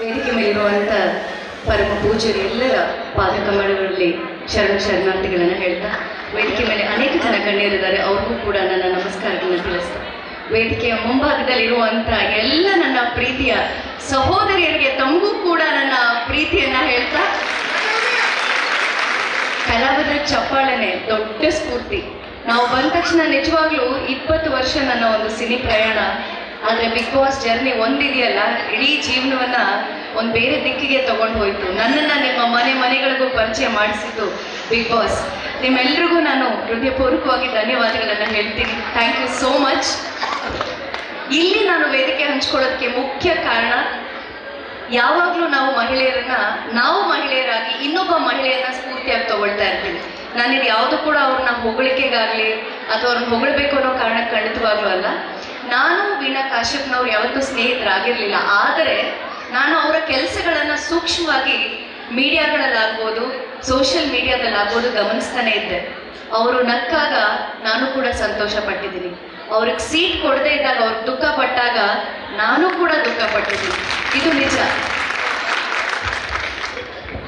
ವೇದಿಕೆ ಮೇಲಿರುವಂಥ ಪರಮ ಪೂಜ್ಯರು ಎಲ್ಲರ ಪಾದಕಮಲಗಳಲ್ಲಿ ಶರಣಾರ್ಥಿಗಳನ್ನು ಹೇಳ್ತಾ, ವೇದಿಕೆ ಮೇಲೆ ಅನೇಕ ಜನ ಗಣ್ಯರಿದ್ದಾರೆ, ಅವ್ರಿಗೂ ಕೂಡ ನನ್ನ ನಮಸ್ಕಾರಗಳನ್ನು ತಿಳಿಸ್ತಾ, ವೇದಿಕೆಯ ಮುಂಭಾಗದಲ್ಲಿರುವಂಥ ಎಲ್ಲ ನನ್ನ ಪ್ರೀತಿಯ ಸಹೋದರಿಯರಿಗೆ ತಮಗೂ ಕೂಡ ನನ್ನ ಪ್ರೀತಿಯನ್ನು ಹೇಳ್ತಾ, ಕಲಾವಿದರ ಚಪ್ಪಾಳೆನೆ ದೊಡ್ಡ ಸ್ಫೂರ್ತಿ. ನಾವು ಬಂದ ತಕ್ಷಣ ನಿಜವಾಗ್ಲೂ 20 ವರ್ಷ ನನ್ನ ಒಂದು ಸಿನಿ ಪ್ರಯಾಣ, ಆದರೆ ಬಿಗ್ ಬಾಸ್ ಜರ್ನಿ ಒಂದಿದೆಯಲ್ಲ, ಇಡೀ ಜೀವನವನ್ನ ಒಂದು ಬೇರೆ ದಿಕ್ಕಿಗೆ ತಗೊಂಡು ಹೋಯ್ತು. ನನ್ನನ್ನು ನಿಮ್ಮ ಮನೆಗಳಿಗೂ ಪರಿಚಯ ಮಾಡಿಸಿದ್ದು ಬಿಗ್ ಬಾಸ್. ನಿಮ್ಮೆಲ್ರಿಗೂ ನಾನು ಹೃದಯಪೂರ್ವಕವಾಗಿ ಧನ್ಯವಾದಗಳನ್ನು ಹೇಳ್ತೀನಿ. Thank you so much. ಇಲ್ಲಿ ನಾನು ವೇದಿಕೆ ಹಂಚ್ಕೊಳ್ಳೋದಕ್ಕೆ ಮುಖ್ಯ ಕಾರಣ, ಯಾವಾಗಲೂ ನಾವು ಮಹಿಳೆಯರಾಗಿ ಇನ್ನೊಬ್ಬ ಮಹಿಳೆಯನ್ನ ಸ್ಫೂರ್ತಿಯಾಗಿ ತಗೊಳ್ತಾ ಇರ್ತೀವಿ. ನಾನಿದು ಯಾವುದು ಕೂಡ ಅವ್ರನ್ನ ಹೊಗಳಿಕೆಗಾಗಲಿ ಅಥವಾ ಅವ್ರನ್ನ ಹೊಗಳಬೇಕು ಅನ್ನೋ ಕಾರಣಕ್ಕೆ ಖಂಡಿತವಾಗ್ಲೂ ಅಲ್ಲ. ನಾನು ವೀಣಾ ಕಾಶ್ಯಪ್ನವ್ರು ಯಾವತ್ತೂ ಸ್ನೇಹಿತರಾಗಿರಲಿಲ್ಲ, ಆದರೆ ನಾನು ಅವರ ಕೆಲಸಗಳನ್ನು ಸೂಕ್ಷ್ಮವಾಗಿ ಮೀಡಿಯಾಗಳಲ್ಲಾಗ್ಬೋದು, ಸೋಷಿಯಲ್ ಮೀಡಿಯಾದಲ್ಲಾಗ್ಬೋದು ಗಮನಿಸ್ತಾನೆ ಇದ್ದೆ. ಅವರು ನಕ್ಕಾಗ ನಾನು ಕೂಡ ಸಂತೋಷ ಪಟ್ಟಿದ್ದೀನಿ. ಅವ್ರಿಗೆ ಸೀಟ್ ಕೊಡದೇ ಇದ್ದಾಗ ಅವ್ರಿಗೆ ದುಃಖ ಪಟ್ಟಾಗ ನಾನು ಕೂಡ ದುಃಖ ಪಟ್ಟಿದ್ದೀನಿ. ಇದು ನಿಜ.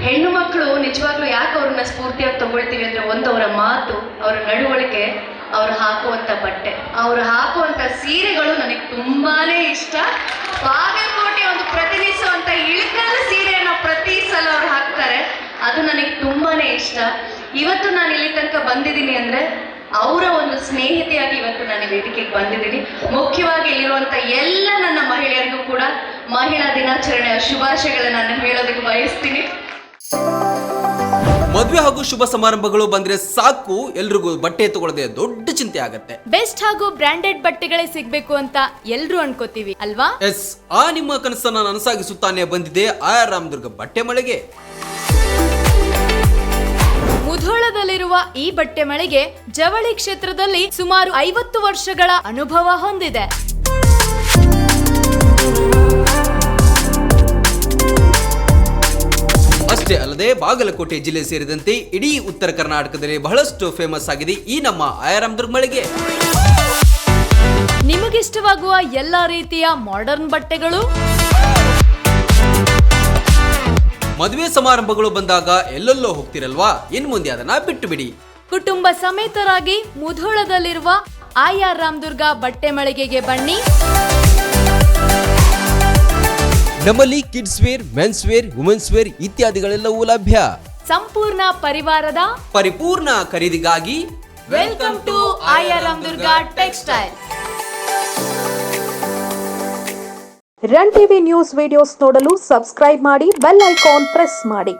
ಹೆಣ್ಣು ಮಕ್ಕಳು ನಿಜವಾಗ್ಲೂ ಯಾಕೆ ಅವ್ರನ್ನ ಸ್ಫೂರ್ತಿಯಾಗಿ ತಗೊಳ್ತೀವಿ ಅಂದರೆ, ಒಂದು ಅವರ ಮಾತು, ಅವರ ನಡವಳಿಕೆ, ಅವ್ರು ಹಾಕುವಂಥ ಬಟ್ಟೆ, ಅವ್ರು ಹಾಕುವಂಥ ಸೀರೆಗಳು ನನಗೆ ತುಂಬಾನೇ ಇಷ್ಟ. ಬಾಗಲಕೋಟೆ ಒಂದು ಪ್ರತಿನಿಧಿಸುವಂಥ ಇಳಕಲ್ಲ ಸೀರೆಯನ್ನು ಪ್ರತಿ ಸಲ ಅವ್ರು ಹಾಕ್ತಾರೆ, ಅದು ನನಗೆ ತುಂಬಾನೇ ಇಷ್ಟ. ಇವತ್ತು ನಾನು ಇಲ್ಲಿ ತನಕ ಬಂದಿದ್ದೀನಿ ಅಂದರೆ ಅವರ ಒಂದು ಸ್ನೇಹಿತೆಯಾಗಿ ಇವತ್ತು ನಾನು ವೇದಿಕೆಗೆ ಬಂದಿದ್ದೀನಿ. ಮುಖ್ಯವಾಗಿ ಇಲ್ಲಿರುವಂಥ ಎಲ್ಲ ನನ್ನ ಮಹಿಳೆಯರಿಗೂ ಕೂಡ ಮಹಿಳಾ ದಿನಾಚರಣೆಯ ಶುಭಾಶಯಗಳನ್ನು ನಾನು ಹೇಳೋದಕ್ಕೆ ಬಯಸ್ತೀನಿ. ಮದುವೆ ಹಾಗೂ ಶುಭ ಸಮಾರಂಭಗಳು ಬಂದ್ರೆ ಸಾಕು, ಎಲ್ರಿಗೂ ಬಟ್ಟೆ ತಗೊಳ್ಳದೆ ದೊಡ್ಡ ಚಿಂತೆ ಆಗತ್ತೆ. ಬೆಸ್ಟ್ ಹಾಗೂ ಬ್ರಾಂಡೆಡ್ ಬಟ್ಟೆಗಳೇ ಸಿಗ್ಬೇಕು ಅಂತ ಎಲ್ರು ಅನ್ಕೋತೀವಿ ಅಲ್ವಾ? ಎಸ್, ಆ ನಿಮ್ಮ ಕನಸನ್ನ ನನಸಾಗಿಸುತ್ತಾನೆ ಬಂದಿದೆ ಆರ್ ರಾಮದುರ್ಗ ಬಟ್ಟೆ ಮಳೆಗೆ. ಮುಧೋಳದಲ್ಲಿರುವ ಈ ಬಟ್ಟೆ ಮಳಿಗೆ ಜವಳಿ ಕ್ಷೇತ್ರದಲ್ಲಿ ಸುಮಾರು 50 ವರ್ಷಗಳ ಅನುಭವ ಹೊಂದಿದೆ. ಅಷ್ಟೇ ಅಲ್ಲದೆ ಬಾಗಲಕೋಟೆ ಜಿಲ್ಲೆ ಸೇರಿದಂತೆ ಇಡೀ ಉತ್ತರ ಕರ್ನಾಟಕದಲ್ಲಿ ಬಹಳಷ್ಟು ಫೇಮಸ್ ಆಗಿದೆ ಈ ನಮ್ಮ ಆರ್ ರಾಮದುರ್ಗ ಮಳಿಗೆ. ನಿಮಗಿಷ್ಟವಾಗುವ ಎಲ್ಲಾ ರೀತಿಯ ಮಾಡರ್ನ್ ಬಟ್ಟೆಗಳು, ಮದುವೆ ಸಮಾರಂಭಗಳು ಬಂದಾಗ ಎಲ್ಲೆಲ್ಲೋ ಹೋಗ್ತಿರಲ್ವಾ, ಇನ್ ಮುಂದೆ ಅದನ್ನ ಬಿಟ್ಟು ಬಿಡಿ. ಕುಟುಂಬ ಸಮೇತರಾಗಿ ಮುಧೋಳದಲ್ಲಿರುವ ಆರ್ ರಾಮದುರ್ಗ ಬಟ್ಟೆ ಮಳಿಗೆಗೆ ಬನ್ನಿ. ನಮ್ಮಲ್ಲಿ kids wear, men's wear, women's wear ಇತ್ಯಾದಿಗಳೆಲ್ಲವೂ ಲಭ್ಯ. ಸಂಪೂರ್ಣ ಪರಿವಾರದ ಪರಿಪೂರ್ಣ ಖರೀದಿಗಾಗಿ welcome to R Ramdurg textile. Run TV news videos ನೋಡಲು ಸಬ್ಸ್ಕ್ರೈಬ್ ಮಾಡಿ, ಬೆಲ್ ಐಕಾನ್ ಪ್ರೆಸ್ ಮಾಡಿ.